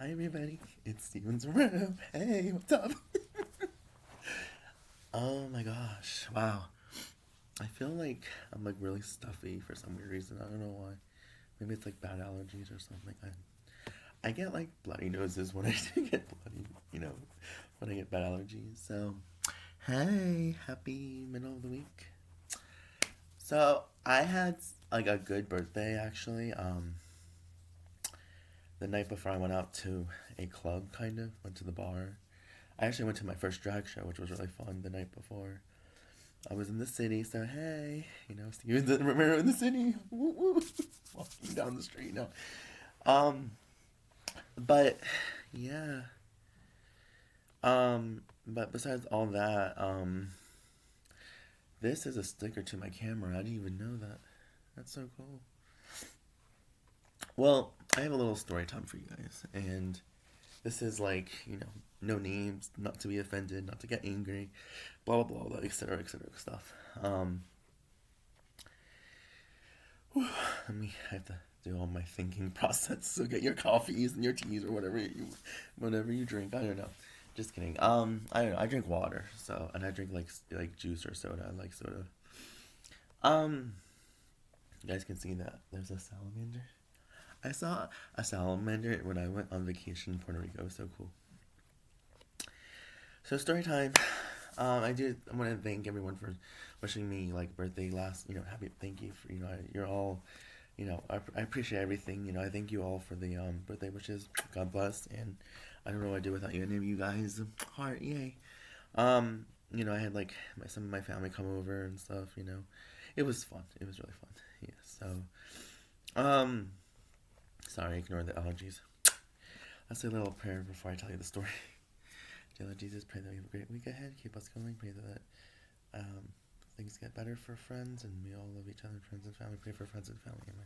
Hi everybody, it's Steven's room. Hey, what's up? Oh my gosh, wow. I feel like I'm like really stuffy for some weird reason. I don't know why. Maybe it's like bad allergies or something. I get like bloody noses when I get bloody, when I get bad allergies. So, hey, happy middle of the week. So I had like a good birthday actually. The night before I went out to a club, kind of went to the bar. I actually went to my first drag show, which was really fun the night before. I was in the city, so hey, Steven Romero in the city, woo woo, walking down the street. No, um, but yeah, but besides all that, this is a sticker to my camera. I didn't even know that. That's so cool. Well, I have a little story time for you guys, and this is like, no names, not to be offended, not to get angry, blah blah blah, etc. etc. stuff. I have to do all my thinking process. So get your coffees and your teas or whatever you drink. I don't know. Just kidding. I don't know. I drink water, so and I drink like juice or soda. I like soda. Um, you guys can see that there's a salamander. I saw a salamander when I went on vacation in Puerto Rico. It was so cool. So story time. I want to thank everyone for wishing me like birthday last. Happy. Thank you for you're all. I appreciate everything. I thank you all for the birthday wishes. God bless. And I don't know what I'd do without you. Any of you guys. Heart. Yay. I had like some of my family come over and stuff. It was fun. It was really fun. Yeah. So. Sorry. Ignore the allergies. Let's say a little prayer before I tell you the story. Dear Lord Jesus, pray that we have a great week ahead. Keep us going. Pray that things get better for friends and we all love each other, friends and family. Pray for friends and family. Amen.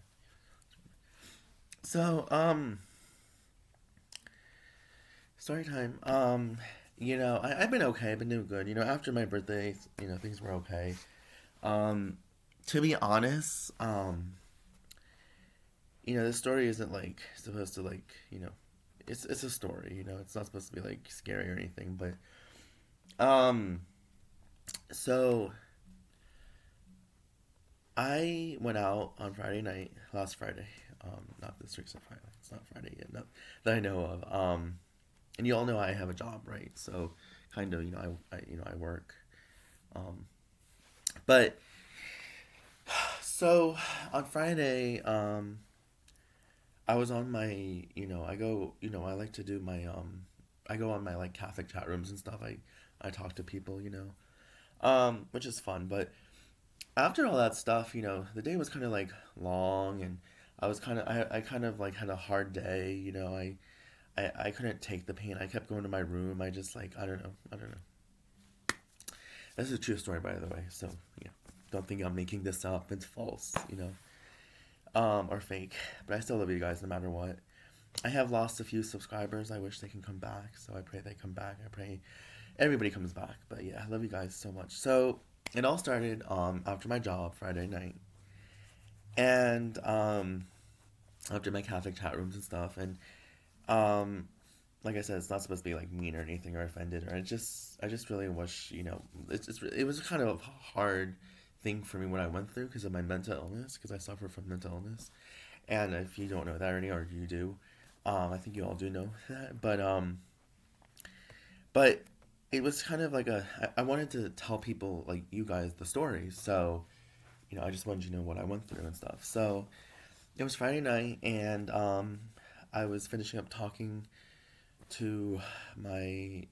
So, story time. I've been okay. I've been doing good. After my birthday, things were okay. To be honest, this story isn't like supposed to it's a story. It's not supposed to be like scary or anything, but um, so I went out on Friday night, last Friday. Not this recent Friday. It's not Friday yet, not that I know of. And you all know I have a job, right? So, kind of, I work. Um, but so on Friday, I was on my, I go, I like to do my, I go on my like Catholic chat rooms and stuff. I talk to people, which is fun. But after all that stuff, the day was kind of like long, and I kind of like had a hard day. I couldn't take the pain. I kept going to my room. I just like, I don't know. This is a true story, by the way. So, don't think I'm making this up. It's false, or fake. But I still love you guys no matter what. I have lost a few subscribers. I wish they can come back. So I pray they come back. I pray everybody comes back. But yeah, I love you guys so much. So it all started after my job Friday night, and after my Catholic chat rooms and stuff, and um, like I said, it's not supposed to be like mean or anything or offended, or I just really wish it was kind of a hard thing for me when I went through because of my mental illness, because I suffer from mental illness. And if you don't know that already, or you do, I think you all do know that. But it was kind of like I wanted to tell people like you guys the story. So I just wanted you to know what I went through and stuff. So it was Friday night, and I was finishing up talking to my,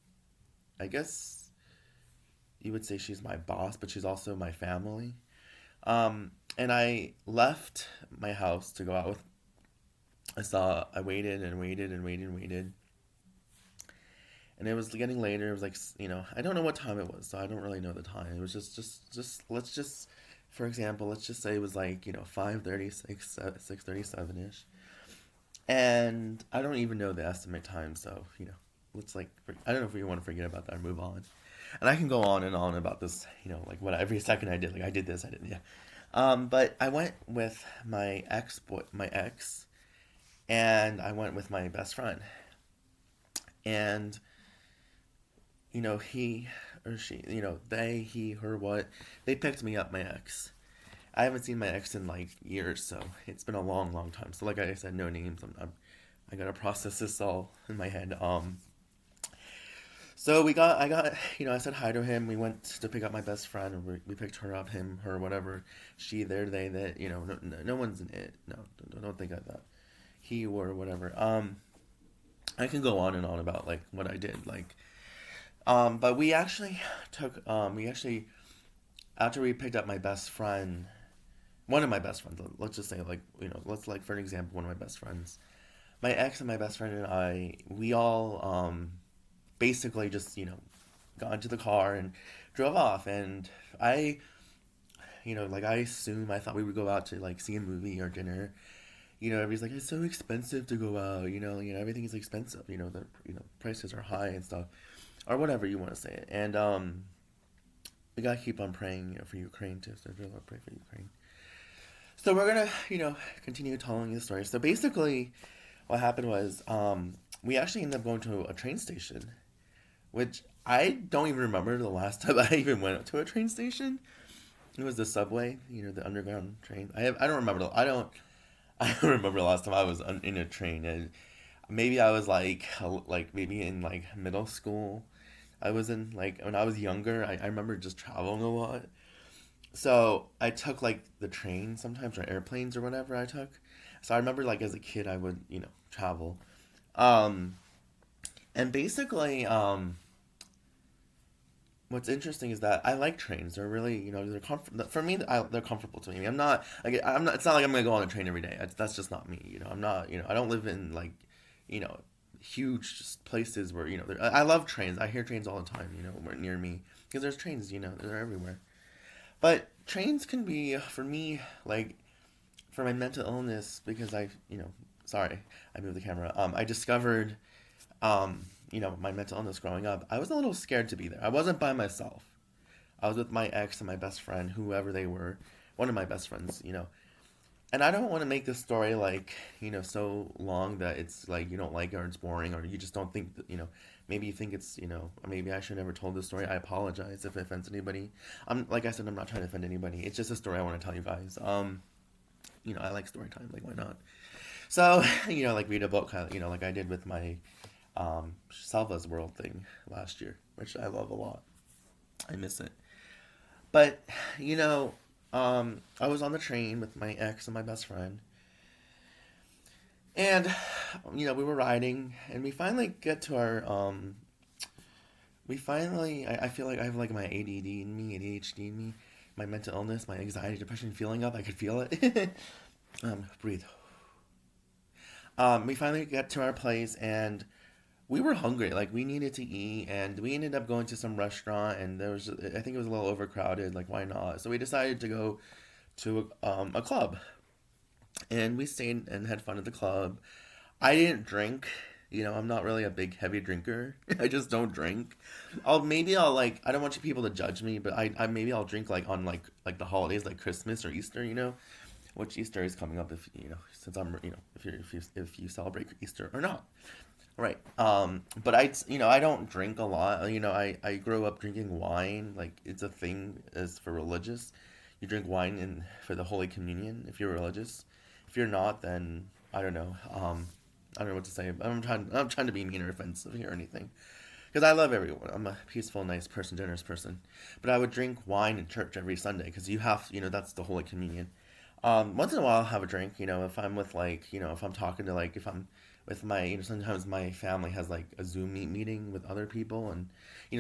I guess you would say she's my boss, but she's also my family. And I left my house to go out with. I waited and waited and waited and waited, and it was getting later. It was like I don't know what time it was, so I don't really know the time. It was just let's just, for example, let's just say it was like 5:36, 6:37 ish, and I don't even know the estimate time. So let's like I don't know if we want to forget about that or move on. And I can go on and on about this, like what every second I did, like I did this, I did yeah. But I went with my ex, and I went with my best friend. And he or she, they, he, her, what, they picked me up, my ex. I haven't seen my ex in like years, so it's been a long, long time. So like I said, no names. I gotta process this all in my head. So I got, I said hi to him. We went to pick up my best friend, and we picked her up, him, her, whatever, she, there, they, that, no one's in it. No, don't think like that. He or whatever. I can go on and on about like what I did, like, but we actually, after we picked up my best friend, one of my best friends, let's just say, like, let's, like, for an example, one of my best friends, my ex and my best friend and I, we all basically just, got into the car and drove off. And I, like, I thought we would go out to, like, see a movie or dinner. Everybody's like, it's so expensive to go out, everything is expensive, the, prices are high and stuff, or whatever you want to say it. And, we gotta keep on praying, for Ukraine too, so I'll pray for Ukraine. So we're gonna, continue telling the story. So basically, what happened was, we actually ended up going to a train station, which I don't even remember the last time I even went to a train station. It was the subway, the underground train. I don't remember. I don't remember the last time I was in a train. And maybe I was like maybe in like middle school. I was in like when I was younger. I remember just traveling a lot. So I took like the train sometimes or airplanes or whatever I took. So I remember like as a kid I would, travel. Um and basically what's interesting is that I like trains. They're really, they're for me they're comfortable to me. I'm not it's not like I'm going to go on a train every day. That's just not me, I'm not, I don't live in like, you know, huge places where, I love trains. I hear trains all the time, near me because there's trains, they're everywhere. But trains can be, for me, like, for my mental illness, because sorry, I moved the camera. I discovered, my mental illness growing up. I was a little scared to be there. I wasn't by myself. I was with my ex and my best friend, whoever they were, one of my best friends. And I don't want to make this story like, so long that it's like you don't like it or it's boring or you just don't think that, maybe you think it's, maybe I should never told this story. I apologize if it offends anybody. Like I said, I'm not trying to offend anybody. It's just a story I want to tell you guys. I like story time. Like, why not? So, like read a book, like I did with my Salva's World thing last year, which I love a lot. I miss it. But, I was on the train with my ex and my best friend. And, we were riding, and we finally get to our, I feel like I have like my ADD in me, ADHD in me, my mental illness, my anxiety, depression feeling up. I could feel it. Breathe. We finally get to our place, and we were hungry. Like, we needed to eat, and we ended up going to some restaurant, and I think it was a little overcrowded. Like, why not? So we decided to go to a club, and we stayed and had fun at the club. I didn't drink. I'm not really a big heavy drinker. I just don't drink. I'll like, I don't want you people to judge me, but I maybe I'll drink like on like the holidays, like Christmas or Easter. Which Easter is coming up, if since I'm, if you celebrate Easter or not. Right. But I don't drink a lot. I grew up drinking wine. Like, it's a thing as for religious. You drink wine for the Holy Communion if you're religious. If you're not, then I don't know. I don't know what to say. I'm trying to be mean or offensive here or anything. Because I love everyone. I'm a peaceful, nice person, generous person. But I would drink wine in church every Sunday because you have, that's the Holy Communion. Once in a while I'll have a drink, if I'm with like, if I'm talking to like, if I'm with my, sometimes my family has like a Zoom meeting with other people and,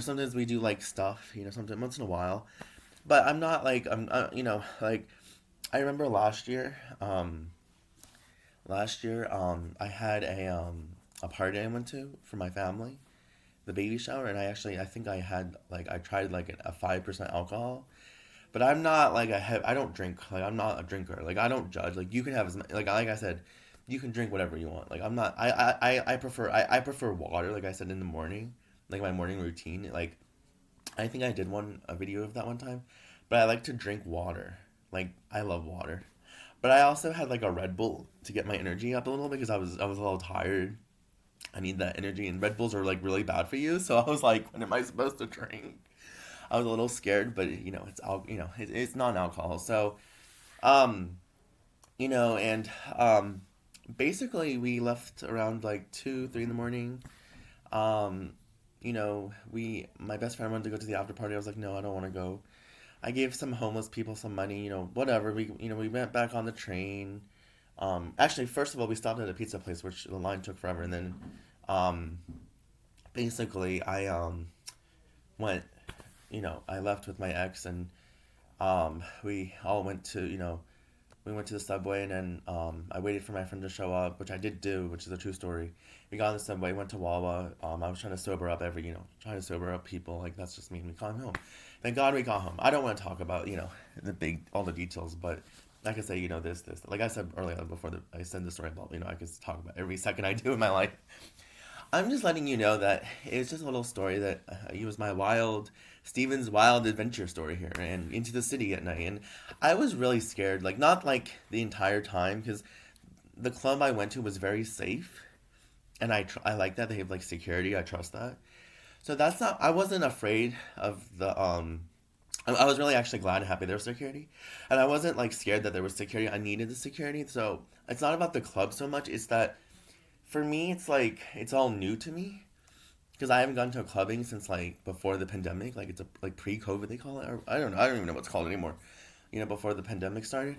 sometimes we do like stuff, sometimes once in a while. But I'm not like, like, I remember I had a party I went to for my family, the baby shower, and I think I tried like a 5% alcohol. But I'm not like I don't drink. Like, I'm not a drinker. Like, I don't judge. Like, you can have like I said, you can drink whatever you want. Like, I'm not. I prefer water. Like I said in the morning, like my morning routine. Like, I think I did a video of that one time. But I like to drink water. Like, I love water. But I also had like a Red Bull to get my energy up a little bit because I was a little tired. I need that energy, and Red Bulls are like really bad for you. So I was like, when am I supposed to drink? I was a little scared, but it's non-alcohol. So um, and basically we left around like 2, 3 in the morning. Um, we my best friend wanted to go to the after party. I was like, no, I don't want to go. I gave some homeless people some money, whatever. We went back on the train. Actually, first of all, we stopped at a pizza place, which the line took forever, and then, um, basically, went, I left with my ex, and we all went to, we went to the subway, and then I waited for my friend to show up, which I did do, which is a true story. We got on the subway, went to Wawa. I was trying to sober up trying to sober up people. Like, that's just me. We got home. Thank God we got home. I don't want to talk about, all the details, but like I say, this. Like I said earlier before I said the story about, I could talk about every second I do in my life. I'm just letting you know that it's just a little story that it was my Steven's wild adventure story here and into the city at night. And I was really scared, like not like the entire time, because the club I went to was very safe, and I like that they have like security. I trust that. So that's not. I wasn't afraid of the. I was really actually glad and happy there was security, and I wasn't like scared that there was security. I needed the security, so it's not about the club so much. It's that for me, it's like it's all new to me because I haven't gone to a clubbing since like before the pandemic. Like it's like pre-COVID they call it. Or, I don't know. I don't even know what's called anymore. Before the pandemic started,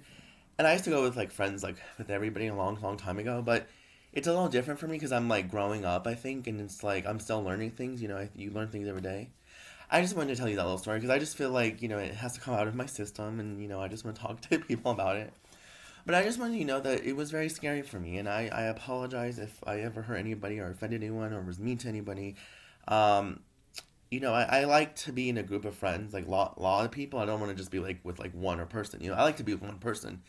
and I used to go with like friends, like with everybody a long, long time ago. But it's a little different for me because I'm like growing up, I think, and it's like I'm still learning things. You learn things every day. I just wanted to tell you that little story because I just feel like it has to come out of my system, and I just want to talk to people about it. But I just wanted you to know that it was very scary for me, and I apologize if I ever hurt anybody or offended anyone or was mean to anybody. Um, I like to be in a group of friends, like lot of people. I don't want to just be like with like one or person. I like to be with one person.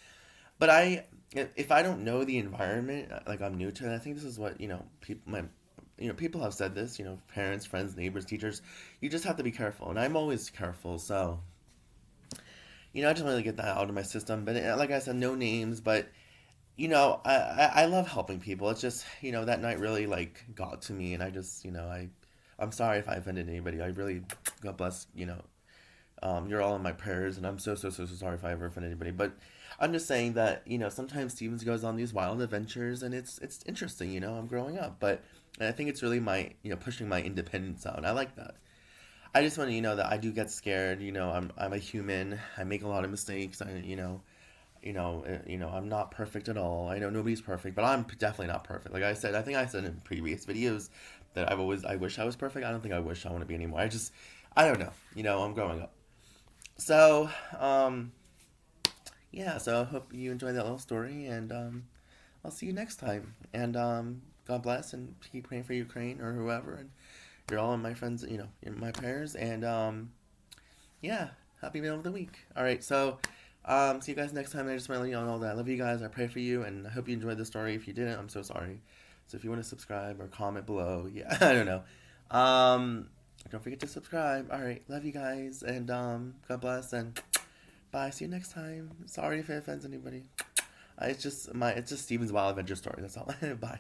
But if I don't know the environment, like I'm new to it, I think this is what people have said this. Parents, friends, neighbors, teachers. You just have to be careful, and I'm always careful. So I just wanted to get that out of my system. But like I said, no names, but I love helping people. It's just that night really like got to me, and I just I'm sorry if I offended anybody. I really, God bless, you're all in my prayers, and I'm so, so, so, so sorry if I ever offend anybody. But I'm just saying that, sometimes Stevens goes on these wild adventures, and it's interesting, I'm growing up. But and I think it's really my, pushing my independence out. And I like that. I just want to, that I do get scared. I'm a human. I make a lot of mistakes. I'm not perfect at all. I know nobody's perfect, but I'm definitely not perfect. Like I said, I think I said in previous videos that I wish I was perfect. I don't think I wish I want to be anymore. I don't know. I'm growing up. So, yeah, so I hope you enjoyed that little story, and I'll see you next time. And God bless, and keep praying for Ukraine or whoever. And you're all my friends, you're my prayers. And yeah, happy middle of the week. All right, so see you guys next time. I just want to let you know that I love you guys. I pray for you, and I hope you enjoyed the story. If you didn't, I'm so sorry. So if you want to subscribe or comment below, yeah, I don't know. Don't forget to subscribe. All right, love you guys, and God bless, and bye. See you next time. Sorry if it offends anybody. It's just Steven's wild adventure story. That's all. Bye.